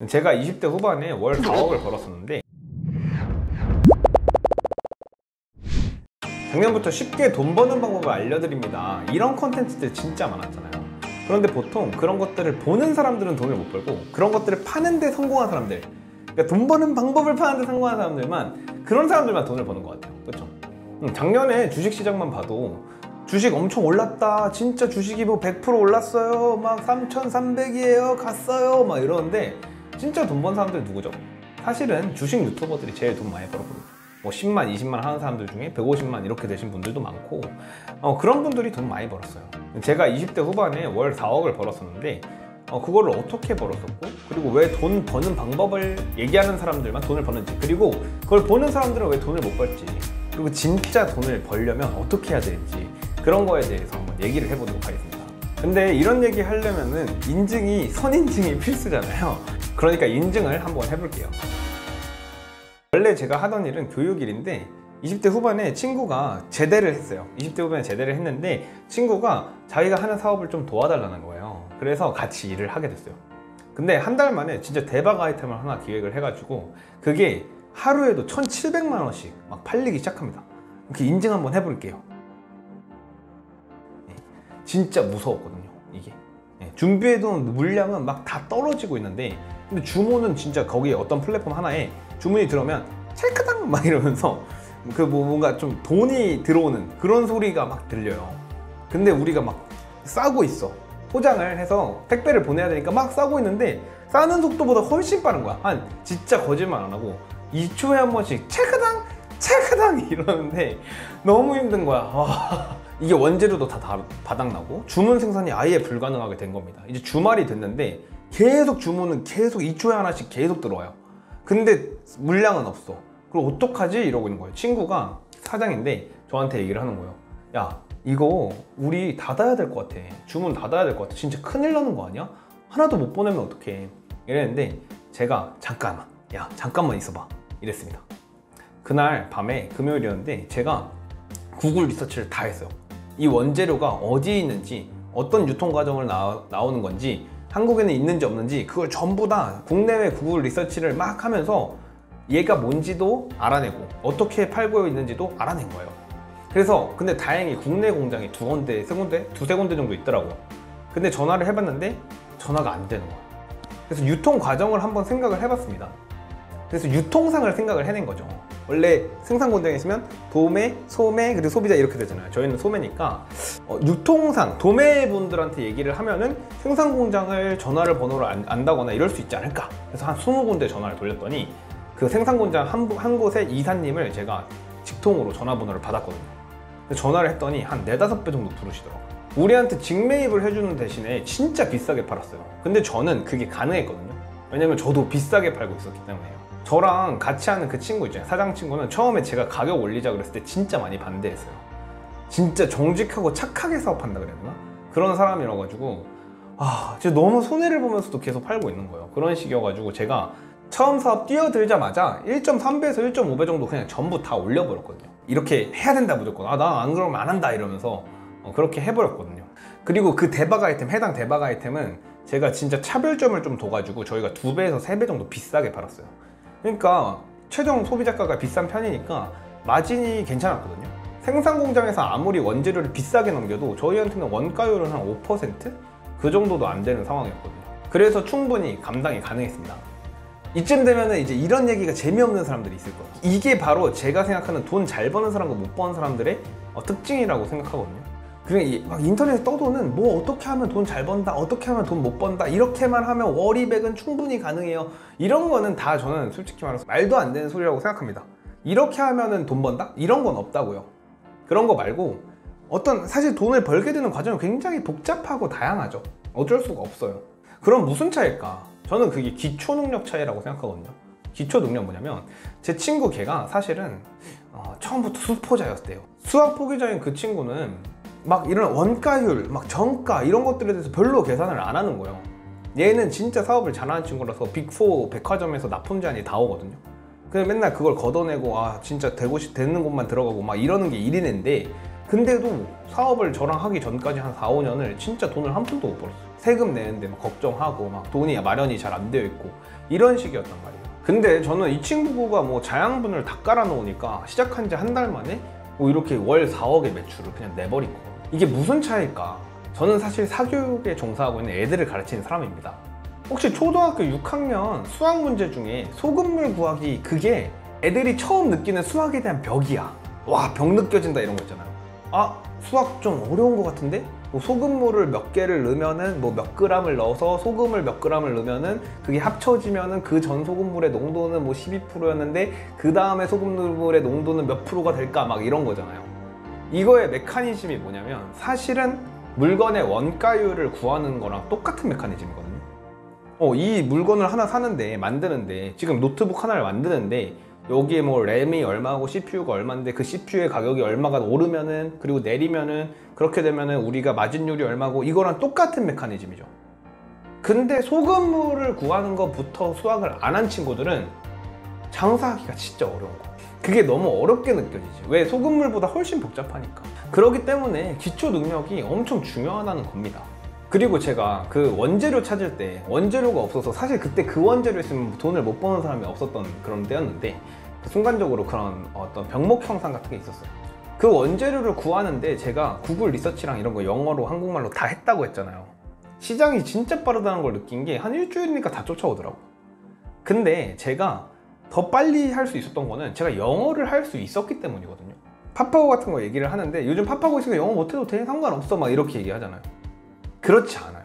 제가 20대 후반에 월 4억을 벌었었는데 작년부터 쉽게 돈 버는 방법을 알려드립니다 이런 컨텐츠들 진짜 많았잖아요. 그런데 보통 그런 것들을 보는 사람들은 돈을 못 벌고 그런 것들을 파는데 성공한 사람들, 그러니까 돈 버는 방법을 파는데 성공한 사람들만, 그런 사람들만 돈을 버는 것 같아요. 그렇죠? 작년에 주식시장만 봐도 주식 엄청 올랐다, 진짜 주식이 뭐 100% 올랐어요, 막 3,300이에요 갔어요 막 이러는데 진짜 돈 번 사람들 누구죠? 사실은 주식 유튜버들이 제일 돈 많이 벌었거든요. 뭐 10만, 20만 하는 사람들 중에 150만 이렇게 되신 분들도 많고 그런 분들이 돈 많이 벌었어요. 제가 20대 후반에 월 4억을 벌었었는데 그거를 어떻게 벌었었고, 그리고 왜 돈 버는 방법을 얘기하는 사람들만 돈을 버는지, 그리고 그걸 보는 사람들은 왜 돈을 못 벌지, 그리고 진짜 돈을 벌려면 어떻게 해야 되는지, 그런 거에 대해서 한번 얘기를 해보도록 하겠습니다. 근데 이런 얘기 하려면은 선인증이 필수잖아요. 그러니까 인증을 한번 해볼게요. 원래 제가 하던 일은 교육일인데 20대 후반에 친구가 제대를 했어요. 20대 후반에 제대를 했는데 친구가 자기가 하는 사업을 좀 도와달라는 거예요. 그래서 같이 일을 하게 됐어요. 근데 한 달 만에 진짜 대박 아이템을 하나 기획을 해가지고 그게 하루에도 1,700만 원씩 막 팔리기 시작합니다. 이렇게 인증 한번 해볼게요. 진짜 무서웠거든요, 이게. 준비해둔 물량은 막 다 떨어지고 있는데, 근데 주문은 진짜 거기에 어떤 플랫폼 하나에 주문이 들어오면 찰크당 막 이러면서 뭔가 좀 돈이 들어오는 그런 소리가 막 들려요. 근데 우리가 막 싸고 있어. 포장을 해서 택배를 보내야 되니까 막 싸고 있는데 싸는 속도보다 훨씬 빠른 거야. 진짜 거짓말 안 하고 2초에 한 번씩 찰크당 찰크당 이러는데 너무 힘든 거야. 이게 원재료도 다 바닥나고 주문 생산이 아예 불가능하게 된 겁니다. 이제 주말이 됐는데 계속 주문은 계속 2초에 하나씩 계속 들어와요. 근데 물량은 없어. 그럼 어떡하지? 이러고 있는 거예요. 친구가 사장인데 저한테 얘기를 하는 거예요. 야, 이거 우리 닫아야 될 것 같아. 주문 닫아야 될 것 같아. 진짜 큰일 나는 거 아니야? 하나도 못 보내면 어떡해. 이랬는데 제가 잠깐만 있어봐 이랬습니다. 그날 밤에 금요일이었는데 제가 구글 리서치를 다 했어요. 이 원재료가 어디에 있는지, 어떤 유통 과정을 나오는 건지, 한국에는 있는지 없는지 그걸 전부 다 국내외 구글 리서치를 막 하면서 얘가 뭔지도 알아내고 어떻게 팔고 있는지도 알아낸 거예요. 그래서 근데 다행히 국내 공장이 두세 군데 정도 있더라고요. 근데 전화를 해봤는데 전화가 안 되는 거예요. 그래서 유통 과정을 한번 생각을 해봤습니다. 그래서 유통상을 생각을 해낸 거죠. 원래 생산 공장에 있으면 도매, 소매, 그리고 소비자 이렇게 되잖아요. 저희는 소매니까 유통상, 도매분들한테 얘기를 하면은 생산 공장을 전화번호를 안다거나 이럴 수 있지 않을까. 그래서 한 20군데 전화를 돌렸더니 그 생산 공장 한 곳의 이사님을 제가 직통으로 전화번호를 받았거든요. 전화를 했더니 한 4-5배 정도 부르시더라고요. 우리한테 직매입을 해주는 대신에 진짜 비싸게 팔았어요. 근데 저는 그게 가능했거든요. 왜냐면 저도 비싸게 팔고 있었기 때문에요. 저랑 같이 하는 그 친구 있잖아요, 사장 친구는 처음에 제가 가격 올리자 그랬을 때 진짜 많이 반대했어요. 진짜 정직하고 착하게 사업한다 그래야 되나? 그런 사람이라 가지고 진짜 너무 손해를 보면서도 계속 팔고 있는 거예요. 그런 식이어가지고 제가 처음 사업 뛰어들자마자 1.3배에서 1.5배 정도 그냥 전부 다 올려버렸거든요. 이렇게 해야 된다 무조건. 나 안 그러면 안 한다 이러면서 그렇게 해버렸거든요. 그리고 그 해당 대박 아이템은 제가 진짜 차별점을 좀 둬가지고 저희가 2배에서 3배 정도 비싸게 팔았어요. 그러니까 최종 소비자가가 비싼 편이니까 마진이 괜찮았거든요. 생산 공장에서 아무리 원재료를 비싸게 넘겨도 저희한테는 원가율은 한 5%? 그 정도도 안 되는 상황이었거든요. 그래서 충분히 감당이 가능했습니다. 이쯤 되면은 이제 이런 얘기가 재미없는 사람들이 있을 거예요. 이게 바로 제가 생각하는 돈 잘 버는 사람과 못 버는 사람들의 특징이라고 생각하거든요. 그냥 막 인터넷에 떠도는 뭐 어떻게 하면 돈 잘 번다, 어떻게 하면 돈 못 번다, 이렇게만 하면 월이백은 충분히 가능해요, 이런 거는 다 저는 솔직히 말해서 말도 안 되는 소리라고 생각합니다. 이렇게 하면은 돈 번다? 이런 건 없다고요. 그런 거 말고 사실 돈을 벌게 되는 과정이 굉장히 복잡하고 다양하죠. 어쩔 수가 없어요. 그럼 무슨 차이일까? 저는 그게 기초 능력 차이라고 생각하거든요. 기초 능력 뭐냐면 제 친구 걔가 사실은 처음부터 수포자였대요. 수학 포기자인 그 친구는 막 이런 원가율, 막 정가 이런 것들에 대해서 별로 계산을 안 하는 거예요. 얘는 진짜 사업을 잘하는 친구라서 빅4 백화점에서 납품 제한이 다 오거든요. 그래서 맨날 그걸 걷어내고 진짜 되는 곳만 들어가고 막 이러는 게 일이는데 근데도 사업을 저랑 하기 전까지 한 4, 5년을 진짜 돈을 한 푼도 못 벌었어요. 세금 내는데 막 걱정하고 막 돈이 마련이 잘 안 되어 있고 이런 식이었단 말이에요. 근데 저는 이 친구가 뭐 자양분을 다 깔아 놓으니까 시작한 지 한 달 만에 뭐 이렇게 월 4억의 매출을 그냥 내버리고. 이게 무슨 차이일까? 저는 사실 사교육에 종사하고 있는 애들을 가르치는 사람입니다. 혹시 초등학교 6학년 수학 문제 중에 소금물 구하기, 그게 애들이 처음 느끼는 수학에 대한 벽이야. 와, 벽 느껴진다 이런 거 있잖아요. 아, 수학 좀 어려운 것 같은데? 뭐 소금물을 몇 개를 넣으면은 뭐 몇 그램을 넣어서 소금을 몇 그램을 넣으면은 그게 합쳐지면은 그 전 소금물의 농도는 뭐 12%였는데 그 다음에 소금물의 농도는 몇 프로가 될까, 막 이런 거잖아요. 이거의 메커니즘이 뭐냐면 사실은 물건의 원가율을 구하는 거랑 똑같은 메커니즘이거든요. 이 물건을 하나 사는데, 만드는데, 지금 노트북 하나를 만드는데 여기에 뭐 램이 얼마고 CPU가 얼마인데 그 CPU의 가격이 얼마가 오르면은, 그리고 내리면은, 그렇게 되면은 우리가 마진율이 얼마고, 이거랑 똑같은 메커니즘이죠. 근데 소금물을 구하는 것부터 수학을 안 한 친구들은 장사하기가 진짜 어려운 거. 그게 너무 어렵게 느껴지지. 왜? 소금물보다 훨씬 복잡하니까. 그렇기 때문에 기초 능력이 엄청 중요하다는 겁니다. 그리고 제가 그 원재료 찾을 때 원재료가 없어서, 사실 그때 그 원재료 있으면 돈을 못 버는 사람이 없었던 그런 때였는데, 순간적으로 그런 어떤 병목 형상 같은 게 있었어요. 그 원재료를 구하는데 제가 구글 리서치랑 이런 거 영어로 한국말로 다 했다고 했잖아요. 시장이 진짜 빠르다는 걸 느낀 게 한 일주일이니까 다 쫓아오더라고. 근데 제가 더 빨리 할 수 있었던 거는 제가 영어를 할 수 있었기 때문이거든요. 파파고 같은 거 얘기를 하는데 요즘 파파고 있으니까 영어 못해도 돼, 상관없어, 막 이렇게 얘기하잖아요. 그렇지 않아요.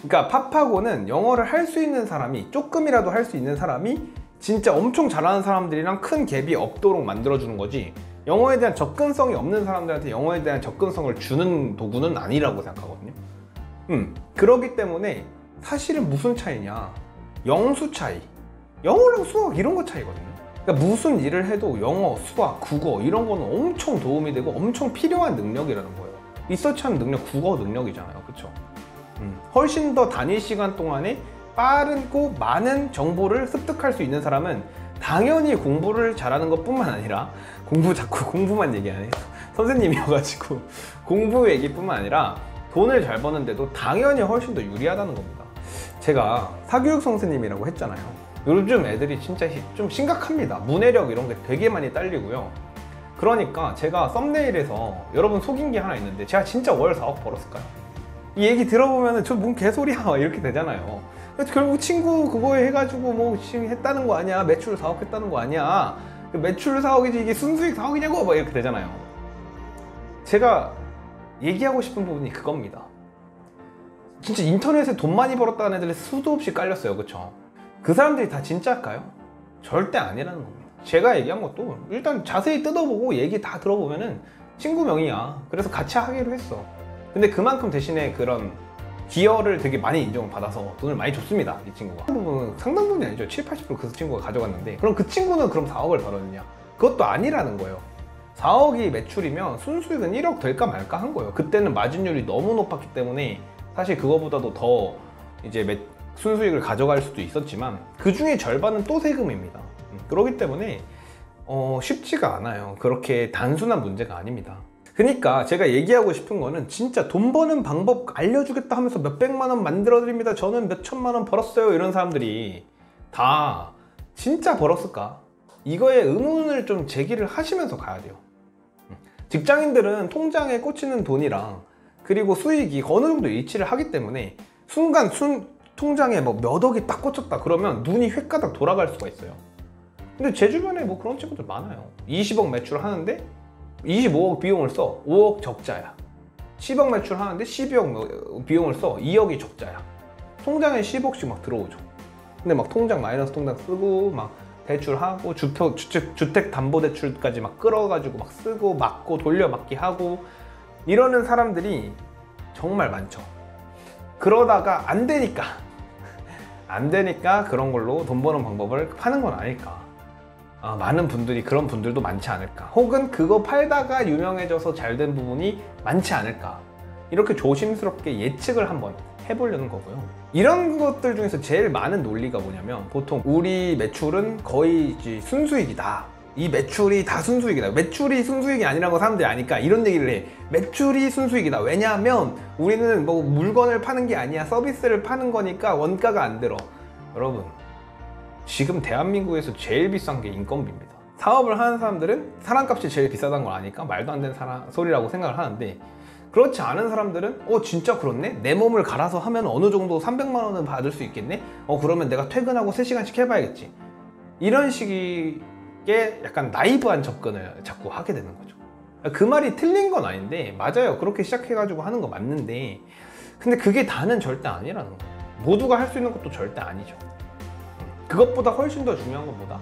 그러니까 파파고는 영어를 할 수 있는 사람이, 조금이라도 할 수 있는 사람이 진짜 엄청 잘하는 사람들이랑 큰 갭이 없도록 만들어주는 거지, 영어에 대한 접근성이 없는 사람들한테 영어에 대한 접근성을 주는 도구는 아니라고 생각하거든요. 그렇기 때문에 사실은 무슨 차이냐, 영수 차이. 영어랑 수학 이런 거 차이거든요. 그러니까 무슨 일을 해도 영어, 수학, 국어 이런 거는 엄청 도움이 되고 엄청 필요한 능력이라는 거예요. 리서치하는 능력, 국어 능력이잖아요. 그쵸? 훨씬 더 단위 시간 동안에 빠르고 많은 정보를 습득할 수 있는 사람은 당연히 공부를 잘하는 것 뿐만 아니라, 자꾸 공부만 얘기하네. 선생님이어가지고 공부 얘기뿐만 아니라 돈을 잘 버는데도 당연히 훨씬 더 유리하다는 겁니다. 제가 사교육 선생님이라고 했잖아요. 요즘 애들이 진짜 좀 심각합니다. 문해력 이런 게 되게 많이 딸리고요. 그러니까 제가 썸네일에서 여러분 속인 게 하나 있는데, 제가 진짜 월 4억 벌었을까요? 이 얘기 들어보면 저 뭔 개소리야 이렇게 되잖아요. 결국 친구 그거에 해가지고 뭐 했다는 거 아니야, 매출 4억 했다는 거 아니야, 매출 4억이지 이게 순수익 4억이냐고 막 이렇게 되잖아요. 제가 얘기하고 싶은 부분이 그겁니다. 진짜 인터넷에 돈 많이 벌었다는 애들이 수도 없이 깔렸어요. 그쵸? 그 사람들이 다 진짜일까요? 절대 아니라는 겁니다. 제가 얘기한 것도 일단 자세히 뜯어보고 얘기 다 들어보면은 친구 명의야. 그래서 같이 하기로 했어. 근데 그만큼 대신에 그런 기여를 되게 많이 인정을 받아서 돈을 많이 줬습니다. 이 친구가. 상당 부분이 아니죠. 7, 80%그 친구가 가져갔는데, 그럼 그 친구는 그럼 4억을 벌었느냐? 그것도 아니라는 거예요. 4억이 매출이면 순수익은 1억 될까 말까 한 거예요. 그때는 마진율이 너무 높았기 때문에 사실 그거보다도 더 이제 순수익을 가져갈 수도 있었지만, 그 중에 절반은 또 세금입니다. 그렇기 때문에 쉽지가 않아요. 그렇게 단순한 문제가 아닙니다. 그러니까 제가 얘기하고 싶은 거는, 진짜 돈 버는 방법 알려주겠다 하면서 몇백만 원 만들어 드립니다, 저는 몇천만 원 벌었어요, 이런 사람들이 다 진짜 벌었을까? 이거에 의문을 좀 제기를 하시면서 가야 돼요. 직장인들은 통장에 꽂히는 돈이랑 그리고 수익이 어느 정도 일치를 하기 때문에 순간 통장에 뭐 몇 억이 딱 꽂혔다 그러면 눈이 획가닥 돌아갈 수가 있어요. 근데 제 주변에 뭐 그런 친구들 많아요. 20억 매출하는데 25억 비용을 써. 5억 적자야. 10억 매출하는데 12억 비용을 써. 2억이 적자야. 통장에 10억씩 막 들어오죠. 근데 막 통장 마이너스 통장 쓰고 막 대출하고 주택담보대출까지 막 끌어가지고 막 쓰고 막고 돌려막기 하고 이러는 사람들이 정말 많죠. 그러다가 안 되니까 그런 걸로 돈 버는 방법을 파는 건 아닐까. 많은 분들이, 그런 분들도 많지 않을까. 혹은 그거 팔다가 유명해져서 잘 된 부분이 많지 않을까. 이렇게 조심스럽게 예측을 한번 해보려는 거고요. 이런 것들 중에서 제일 많은 논리가 뭐냐면, 보통 우리 매출은 거의 이제 순수익이다. 이 매출이 다 순수익이다. 매출이 순수익이 아니라고 사람들이 아니까 이런 얘기를 해. 매출이 순수익이다. 왜냐하면 우리는 뭐 물건을 파는 게 아니야. 서비스를 파는 거니까 원가가 안 들어. 여러분, 지금 대한민국에서 제일 비싼 게 인건비입니다. 사업을 하는 사람들은 사람값이 제일 비싸다는 걸 아니까 말도 안 되는 소리라고 생각을 하는데, 그렇지 않은 사람들은 진짜 그렇네? 내 몸을 갈아서 하면 어느 정도 300만 원은 받을 수 있겠네? 그러면 내가 퇴근하고 3시간씩 해봐야겠지. 이런 식의 약간 나이브한 접근을 자꾸 하게 되는 거죠. 그 말이 틀린 건 아닌데, 맞아요. 그렇게 시작해가지고 하는 거 맞는데, 근데 그게 다는 절대 아니라는 거예요. 모두가 할 수 있는 것도 절대 아니죠. 그것보다 훨씬 더 중요한 건 뭐다?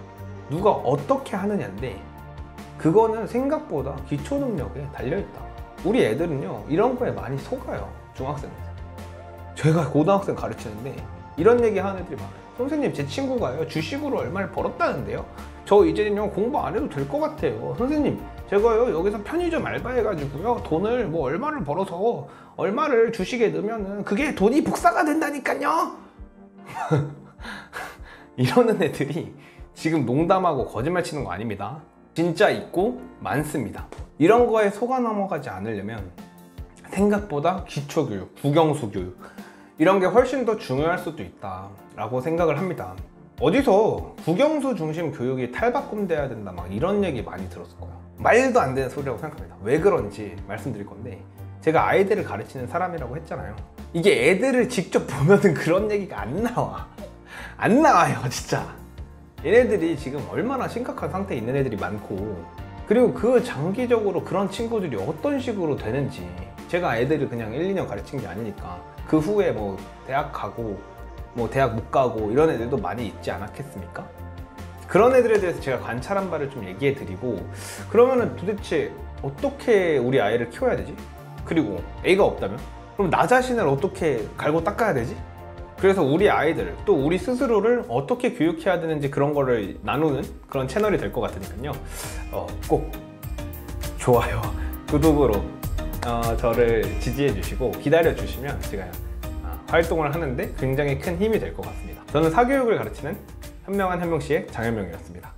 누가 어떻게 하느냐인데, 그거는 생각보다 기초 능력에 달려있다. 우리 애들은요, 이런 거에 많이 속아요. 중학생들. 제가 고등학생 가르치는데 이런 얘기 하는 애들이 많아요. 선생님, 제 친구가요, 주식으로 얼마를 벌었다는데요, 저 이제는요 공부 안 해도 될 것 같아요. 선생님, 제가요 여기서 편의점 알바해가지고요 돈을 뭐 얼마를 벌어서 얼마를 주식에 넣으면은 그게 돈이 복사가 된다니까요. 이러는 애들이 지금 농담하고 거짓말 치는 거 아닙니다. 진짜 있고 많습니다. 이런 거에 속아 넘어가지 않으려면 생각보다 기초교육, 국영수 교육, 이런 게 훨씬 더 중요할 수도 있다 라고 생각을 합니다. 어디서 국영수 중심 교육이 탈바꿈돼야 된다 막 이런 얘기 많이 들었을 거예요. 말도 안 되는 소리라고 생각합니다. 왜 그런지 말씀드릴 건데, 제가 아이들을 가르치는 사람이라고 했잖아요. 이게 애들을 직접 보면은 그런 얘기가 안 나와. 안 나와요, 진짜. 얘네들이 지금 얼마나 심각한 상태에 있는 애들이 많고, 그리고 그 장기적으로 그런 친구들이 어떤 식으로 되는지, 제가 애들을 그냥 1, 2년 가르친 게 아니니까 그 후에 뭐 대학 가고 뭐 대학 못 가고 이런 애들도 많이 있지 않았겠습니까? 그런 애들에 대해서 제가 관찰한 바를 좀 얘기해 드리고, 그러면은 도대체 어떻게 우리 아이를 키워야 되지? 그리고 애가 없다면? 그럼 나 자신을 어떻게 갈고 닦아야 되지? 그래서 우리 아이들, 또 우리 스스로를 어떻게 교육해야 되는지 그런 거를 나누는 그런 채널이 될 것 같으니까요. 꼭 좋아요, 구독으로 저를 지지해 주시고 기다려 주시면 제가 활동을 하는데 굉장히 큰 힘이 될 것 같습니다. 저는 사교육을 가르치는 현명한 현명씨의 장현명이었습니다.